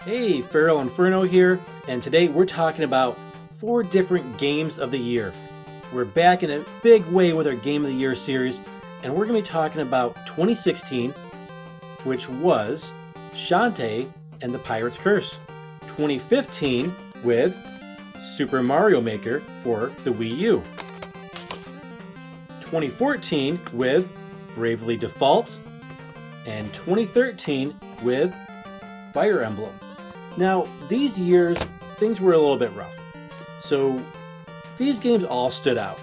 Hey, FeralInferno here, and today we're talking about 4 different games of the year. We're back in a big way with our Game of the Year series, and we're going to be talking about 2016, which was Shantae and the Pirate's Curse. 2015 with Super Mario Maker for the Wii U. 2014 with Bravely Default, and 2013 with Fire Emblem. Now, these years, things were a little bit rough. So, these games all stood out.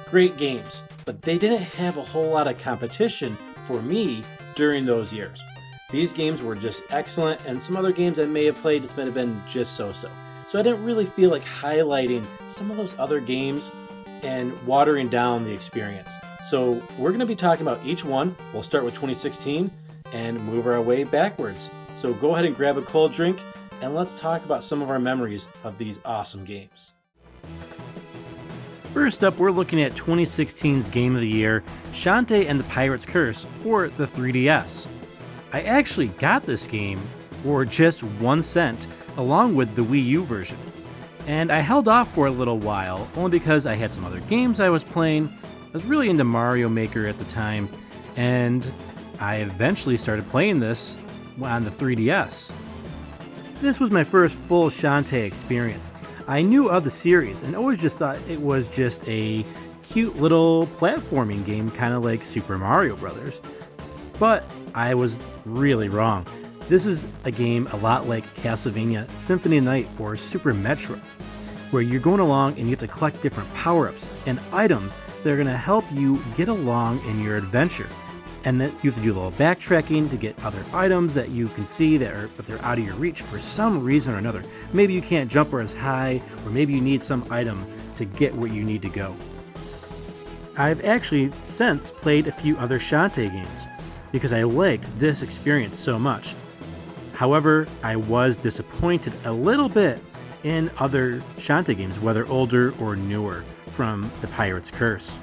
Great games, but they didn't have a whole lot of competition for me during those years. These games were just excellent, and some other games I may have played just might have been just so-so. So I didn't really feel like highlighting some of those other games and watering down the experience. So we're going to be talking about each one. We'll start with 2016 and move our way backwards. So go ahead and grab a cold drink and let's talk about some of our memories of these awesome games. First up, we're looking at 2016's Game of the Year, Shantae and the Pirate's Curse for the 3DS. I actually got this game for just 1 cent along with the Wii U version. And I held off for a little while, only because I had some other games I was playing. I was really into Mario Maker at the time, and I eventually started playing this on the 3DS. This was my first full Shantae experience. I knew of the series and always just thought it was just a cute little platforming game, kind of like Super Mario Bros. But I was really wrong. This is a game a lot like Castlevania Symphony of the Night or Super Metroid, where you're going along and you have to collect different power-ups and items that are going to help you get along in your adventure. And then you have to do a little backtracking to get other items that you can see but they're out of your reach for some reason or another. Maybe you can't jump as high, or maybe you need some item to get where you need to go. I've actually since played a few other Shantae games because I liked this experience so much. However, I was disappointed a little bit in other Shantae games, whether older or newer, from the Pirate's Curse.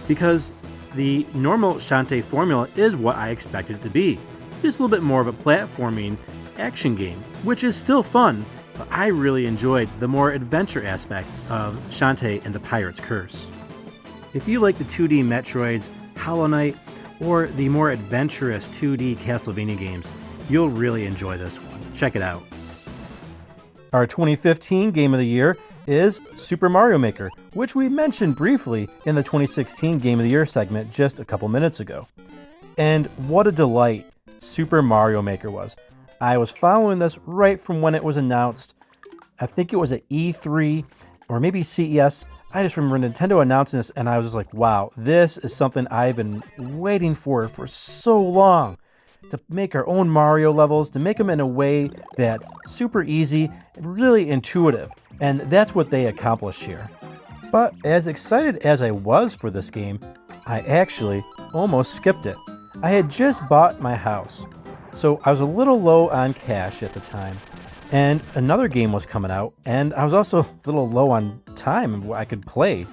Because the normal Shantae formula is what I expected it to be. Just a little bit more of a platforming action game, which is still fun, but I really enjoyed the more adventure aspect of Shantae and the Pirate's Curse. If you like the 2D Metroids, Hollow Knight, or the more adventurous 2D Castlevania games, you'll really enjoy this one. Check it out. Our 2015 Game of the Year is Super Mario Maker, which we mentioned briefly in the 2016 Game of the Year segment just a couple minutes ago. And what a delight Super Mario Maker was. I was following this right from when it was announced. I think it was at E3 or maybe CES. I just remember Nintendo announcing this and I was just like, wow, this is something I've been waiting for so long. To make our own Mario levels, to make them in a way that's super easy, really intuitive. And that's what they accomplished here. But as excited as I was for this game, I actually almost skipped it. I had just bought my house, so I was a little low on cash at the time. And another game was coming out, and I was also a little low on time I could play.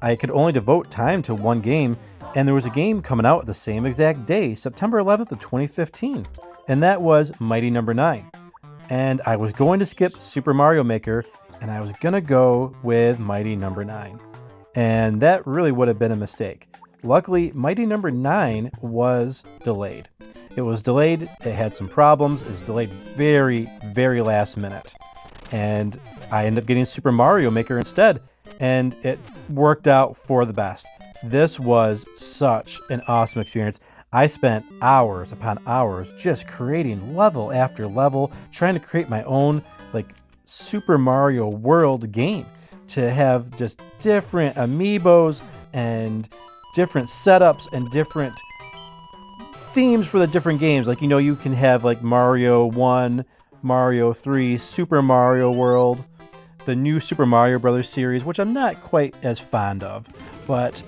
I could only devote time to one game, and there was a game coming out the same exact day, September 11th of 2015, and that was Mighty Number 9. And I was going to skip Super Mario Maker, and I was going to go with Mighty Number 9. And that really would have been a mistake. Luckily, Mighty Number 9 was delayed. It was delayed, it had some problems, it was delayed very, very last minute. And I ended up getting Super Mario Maker instead, and it worked out for the best. This was such an awesome experience. I spent hours upon hours just creating level after level, trying to create my own Super Mario World game to have just different amiibos and different setups and different themes for the different games. You can have Mario 1, Mario 3, Super Mario World, the new Super Mario Bros. Series, which I'm not quite as fond of, but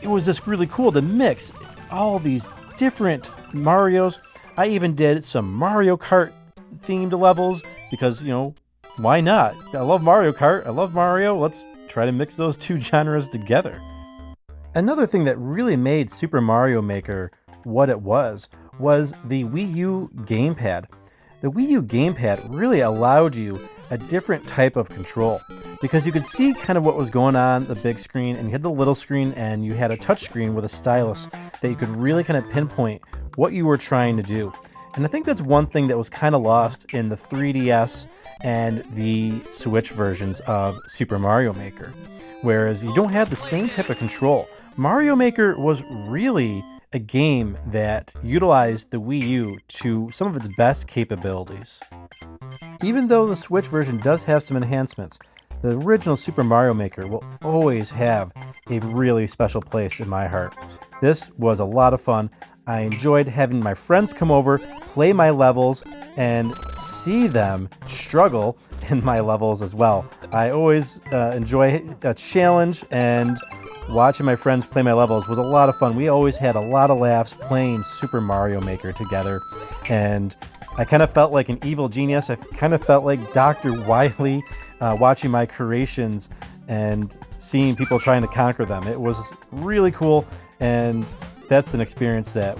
it was just really cool to mix all these different Marios. I even did some Mario Kart themed levels because, why not? I love Mario Kart, I love Mario, let's try to mix those two genres together. Another thing that really made Super Mario Maker what it was the Wii U gamepad. The Wii U gamepad really allowed you a different type of control because you could see kind of what was going on the big screen, and you had the little screen, and you had a touch screen with a stylus that you could really kind of pinpoint what you were trying to do. And I think that's one thing that was kind of lost in the 3DS and the Switch versions of Super Mario Maker, whereas you don't have the same type of control. Mario Maker was really a game that utilized the Wii U to some of its best capabilities. Even though the Switch version does have some enhancements, the original Super Mario Maker will always have a really special place in my heart. This was a lot of fun. I enjoyed having my friends come over, play my levels, and see them struggle in my levels as well. I always enjoy a challenge, and watching my friends play my levels was a lot of fun. We always had a lot of laughs playing Super Mario Maker together, and I kind of felt like an evil genius. I kind of felt like Dr. Wily watching my creations and seeing people trying to conquer them. It was really cool, and that's an experience that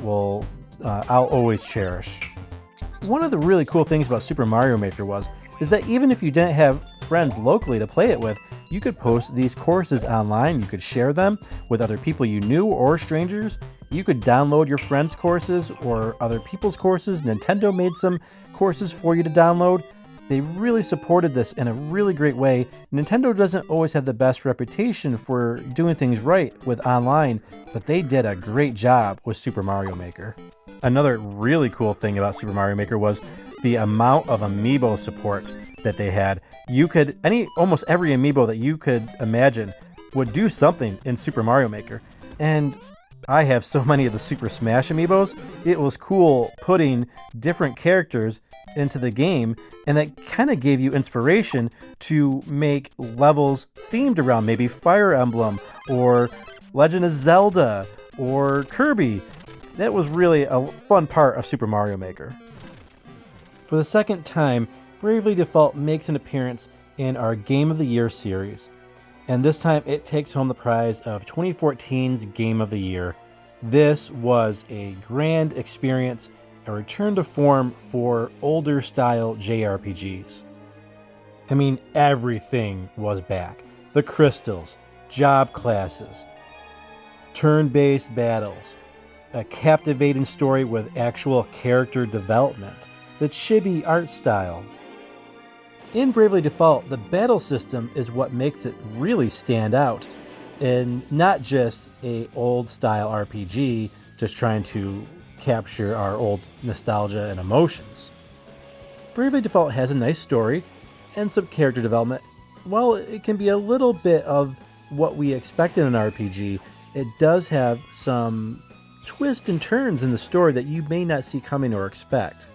I'll always cherish. One of the really cool things about Super Mario Maker is that even if you didn't have friends locally to play it with, you could post these courses online. You could share them with other people you knew or strangers. You could download your friends' courses or other people's courses. Nintendo made some courses for you to download. They really supported this in a really great way. Nintendo doesn't always have the best reputation for doing things right with online, but they did a great job with Super Mario Maker. Another really cool thing about Super Mario Maker was the amount of amiibo support that they had. Almost every amiibo that you could imagine would do something in Super Mario Maker. And I have so many of the Super Smash amiibos. It was cool putting different characters into the game, and that kind of gave you inspiration to make levels themed around maybe Fire Emblem or Legend of Zelda or Kirby. That was really a fun part of Super Mario Maker. For the second time, Bravely Default makes an appearance in our Game of the Year series, and this time it takes home the prize of 2014's Game of the Year. This was a grand experience, a return to form for older style JRPGs. I mean, everything was back. The crystals, job classes, turn-based battles, a captivating story with actual character development, the chibi art style. In Bravely Default, the battle system is what makes it really stand out, and not just a old style RPG just trying to capture our old nostalgia and emotions. Bravely Default has a nice story and some character development. While it can be a little bit of what we expect in an RPG, it does have some twists and turns in the story that you may not see coming or expect.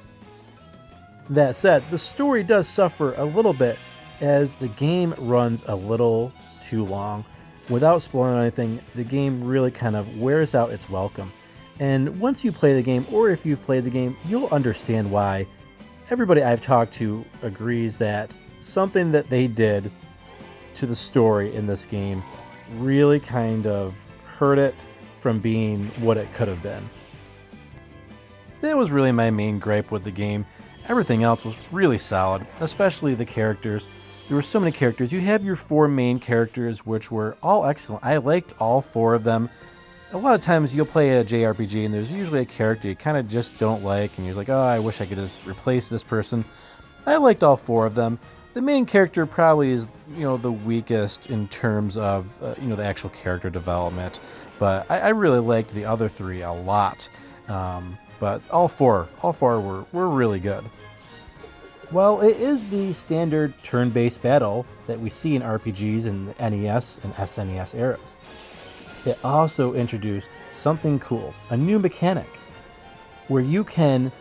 That said, the story does suffer a little bit as the game runs a little too long. Without spoiling anything, the game really kind of wears out its welcome. And once you play the game, or if you've played the game, you'll understand why. Everybody I've talked to agrees that something that they did to the story in this game really kind of hurt it from being what it could have been. That was really my main gripe with the game. Everything else was really solid, especially the characters. There were so many characters. You have your 4 main characters, which were all excellent. I liked all 4 of them. A lot of times you'll play a JRPG and there's usually a character you kind of just don't like, and you're like, oh, I wish I could just replace this person. I liked all 4 of them. The main character probably is, the weakest in terms of, the actual character development, but I really liked the other 3 a lot. But all four were really good. Well, it is the standard turn-based battle that we see in RPGs in the NES and SNES eras. It also introduced something cool, a new mechanic, where you can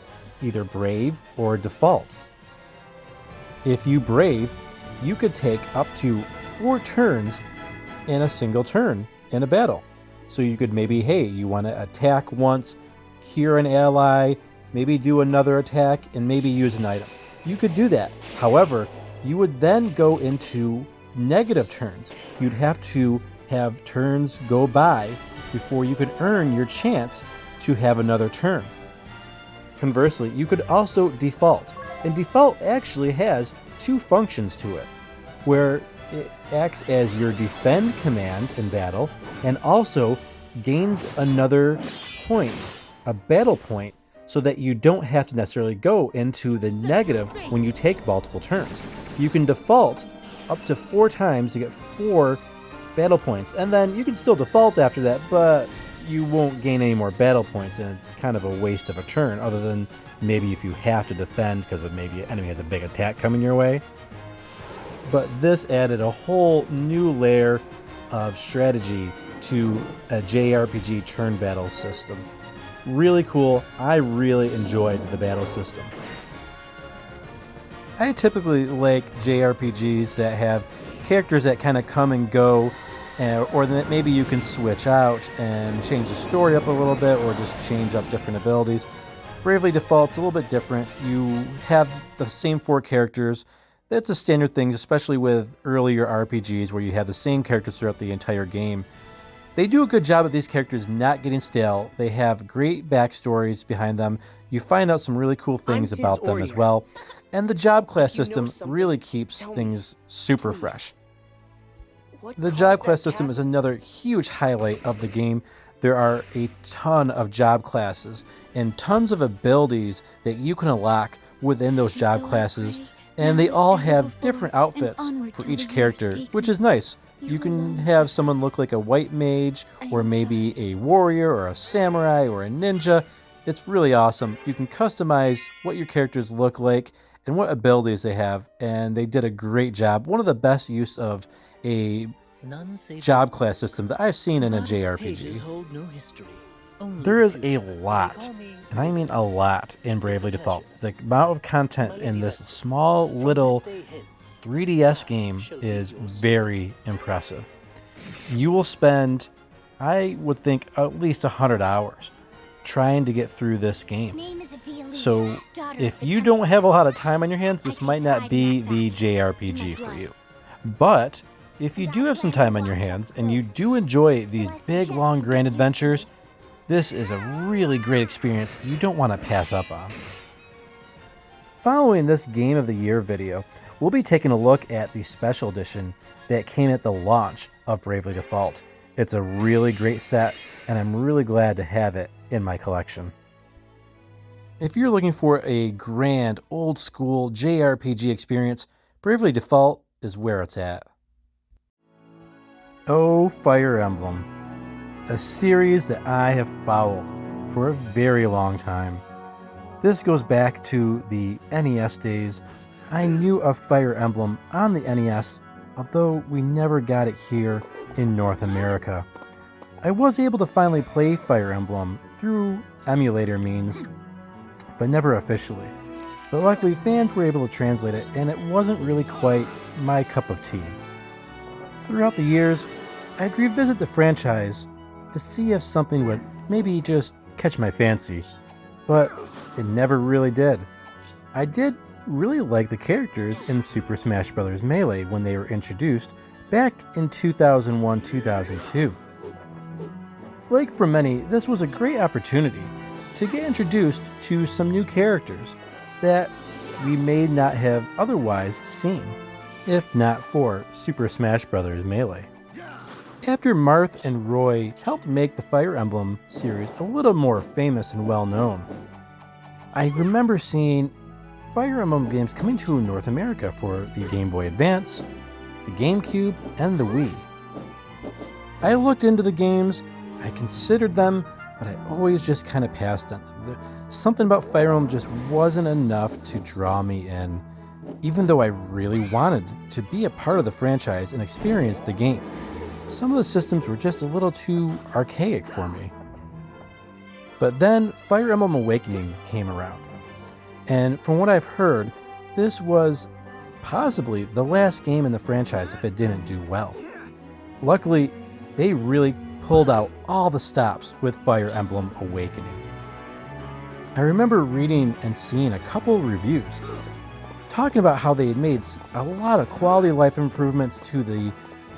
either brave or default. If you brave, you could take up to 4 turns in a single turn in a battle. So you could maybe, you want to attack once, cure an ally, maybe do another attack, and maybe use an item. You could do that. However, you would then go into negative turns. You'd have to have turns go by before you could earn your chance to have another turn. Conversely, you could also default. And default actually has two functions to it, where it acts as your defend command in battle and also gains another point, a battle point, so that you don't have to necessarily go into the negative when you take multiple turns. You can default up to 4 times to get 4 battle points, and then you can still default after that, but you won't gain any more battle points, and it's kind of a waste of a turn, other than maybe if you have to defend because of maybe an enemy has a big attack coming your way. But this added a whole new layer of strategy to a JRPG turn battle system. Really cool. I really enjoyed the battle system. I typically like JRPGs that have characters that kind of come and go, or that maybe you can switch out and change the story up a little bit, or just change up different abilities. Bravely Default's a little bit different. You have the same 4 characters. That's a standard thing, especially with earlier RPGs where you have the same characters throughout the entire game. They do a good job of these characters not getting stale. They have great backstories behind them. You find out some really cool things about them as well. And the job class system really keeps things super fresh. The job class system is another huge highlight of the game. There are a ton of job classes and tons of abilities that you can unlock within those job classes, and they all have different outfits for each character, which is nice. You can have someone look like a white mage, or maybe a warrior, or a samurai, or a ninja. It's really awesome. You can customize what your characters look like and what abilities they have, and they did a great job. One of the best use of a job class system that I've seen in a JRPG. There is a lot, and I mean a lot, in Bravely Default. The amount of content in this small little 3DS game is very impressive. You will spend, I would think, at least 100 hours trying to get through this game. So if you don't have a lot of time on your hands, this might not be the JRPG for you. But if you do have some time on your hands and you do enjoy these big, long, grand adventures, this is a really great experience you don't want to pass up on. Following this Game of the Year video, we'll be taking a look at the special edition that came at the launch of Bravely Default. It's a really great set, and I'm really glad to have it in my collection. If you're looking for a grand, old-school JRPG experience, Bravely Default is where it's at. Oh, Fire Emblem, a series that I have followed for a very long time. This goes back to the NES days. I knew of Fire Emblem on the NES, although we never got it here in North America. I was able to finally play Fire Emblem through emulator means, but never officially. But luckily fans were able to translate it, and it wasn't really quite my cup of tea. Throughout the years, I'd revisit the franchise to see if something would maybe just catch my fancy, but it never really did. I did really like the characters in Super Smash Bros. Melee when they were introduced back in 2001-2002. Like for many, this was a great opportunity to get introduced to some new characters that we may not have otherwise seen, if not for Super Smash Bros. Melee. After Marth and Roy helped make the Fire Emblem series a little more famous and well-known, I remember seeing Fire Emblem games coming to North America for the Game Boy Advance, the GameCube, and the Wii. I looked into the games, I considered them, but I always just kind of passed on them. Something about Fire Emblem just wasn't enough to draw me in, even though I really wanted to be a part of the franchise and experience the game. Some of the systems were just a little too archaic for me. But then Fire Emblem Awakening came around, and from what I've heard, this was possibly the last game in the franchise if it didn't do well. Luckily, they really pulled out all the stops with Fire Emblem Awakening. I remember reading and seeing a couple reviews talking about how they had made a lot of quality of life improvements to the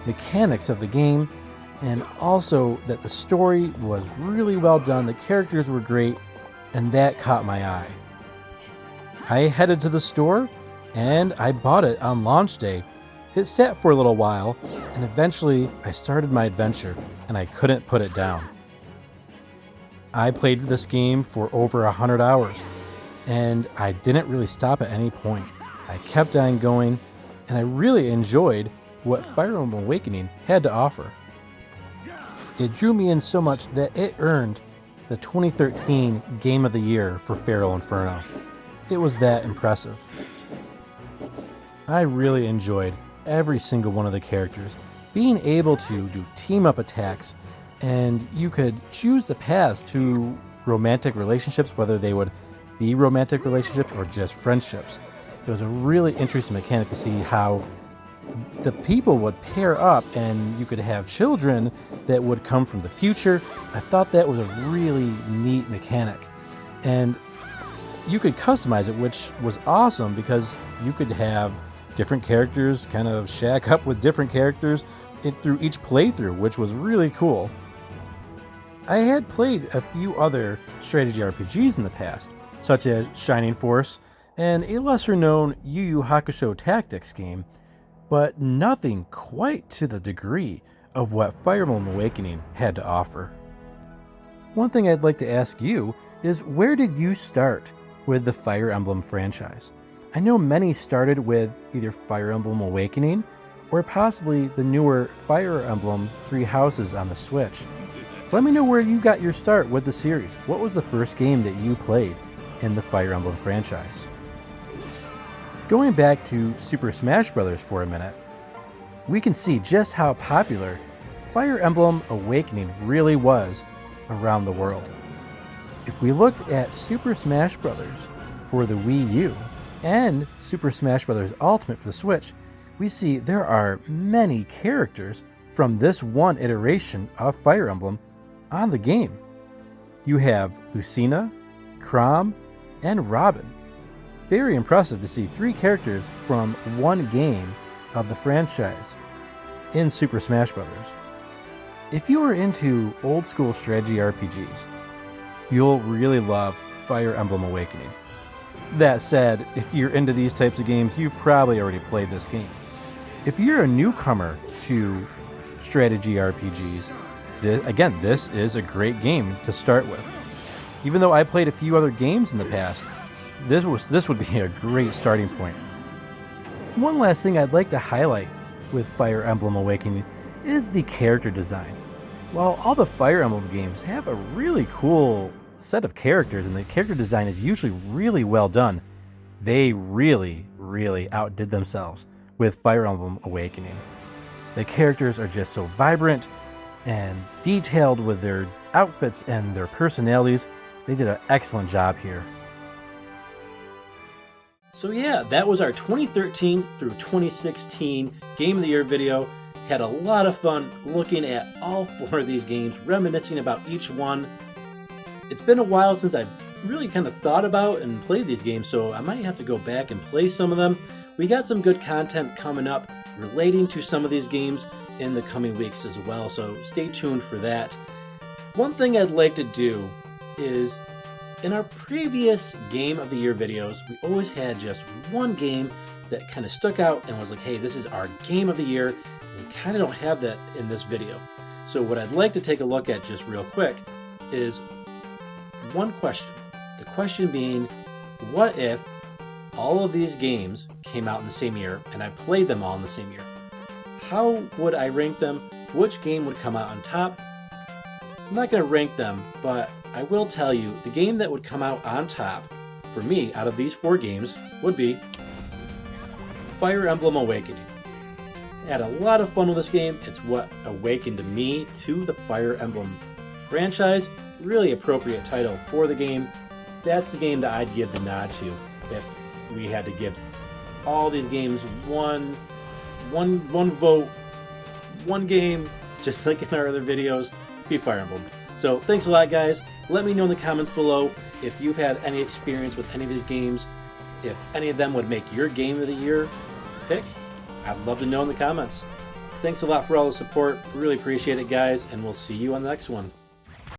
mechanics of the game, and also that the story was really well done, the characters were great, and that caught my eye. I headed to the store and I bought it on launch day. It sat for a little while, and eventually I started my adventure, and I couldn't put it down. I played this game for over 100 hours, and I didn't really stop at any point. I kept on going, and I really enjoyed what Fire Emblem Awakening had to offer. It drew me in so much that it earned the 2013 Game of the Year for FeralInferno. It was that impressive. I really enjoyed every single one of the characters, being able to do team-up attacks, and you could choose the paths to romantic relationships, whether they would be romantic relationships or just friendships. It was a really interesting mechanic to see how the people would pair up and you could have children that would come from the future. I thought that was a really neat mechanic. And you could customize it, which was awesome because you could have different characters kind of shack up with different characters through each playthrough, which was really cool. I had played a few other strategy RPGs in the past, such as Shining Force and a lesser known Yu Yu Hakusho Tactics game, but nothing quite to the degree of what Fire Emblem Awakening had to offer. One thing I'd like to ask you is, where did you start with the Fire Emblem franchise? I know many started with either Fire Emblem Awakening or possibly the newer Fire Emblem Three Houses on the Switch. Let me know where you got your start with the series. What was the first game that you played in the Fire Emblem franchise? Going back to Super Smash Bros. For a minute, we can see just how popular Fire Emblem Awakening really was around the world. If we looked at Super Smash Bros. For the Wii U and Super Smash Bros. Ultimate for the Switch, we see there are many characters from this one iteration of Fire Emblem on the game. You have Lucina, Chrom, and Robin. Very impressive to see 3 characters from one game of the franchise in Super Smash Bros. If you are into old school strategy RPGs, you'll really love Fire Emblem Awakening. That said, if you're into these types of games, you've probably already played this game. If you're a newcomer to strategy RPGs, this is a great game to start with. Even though I played a few other games in the past, this would be a great starting point. One last thing I'd like to highlight with Fire Emblem Awakening is the character design. While all the Fire Emblem games have a really cool set of characters and the character design is usually really well done, they really outdid themselves with Fire Emblem Awakening. The characters are just so vibrant and detailed with their outfits and their personalities. They did an excellent job here. So yeah, that was our 2013 through 2016 Game of the Year video. Had a lot of fun looking at all 4 of these games, reminiscing about each one. It's been a while since I've really kind of thought about and played these games, so I might have to go back and play some of them. We got some good content coming up relating to some of these games in the coming weeks as well, so stay tuned for that. One thing I'd like to do is, in our previous Game of the Year videos, we always had just one game that kind of stuck out and was like, hey, this is our Game of the Year. We kind of don't have that in this video. So what I'd like to take a look at just real quick is one question. The question being, what if all of these games came out in the same year and I played them all in the same year? How would I rank them? Which game would come out on top? I'm not going to rank them, but I will tell you the game that would come out on top for me out of these 4 games would be Fire Emblem Awakening. I had a lot of fun with this game. It's what awakened me to the Fire Emblem franchise. Really appropriate title for the game. That's the game that I'd give the nod to if we had to give all these games one vote, one game, just like in our other videos, be Fire Emblem. So thanks a lot, guys. Let me know in the comments below if you've had any experience with any of these games, if any of them would make your Game of the Year pick. I'd love to know in the comments. Thanks a lot for all the support. Really appreciate it, guys, and we'll see you on the next one.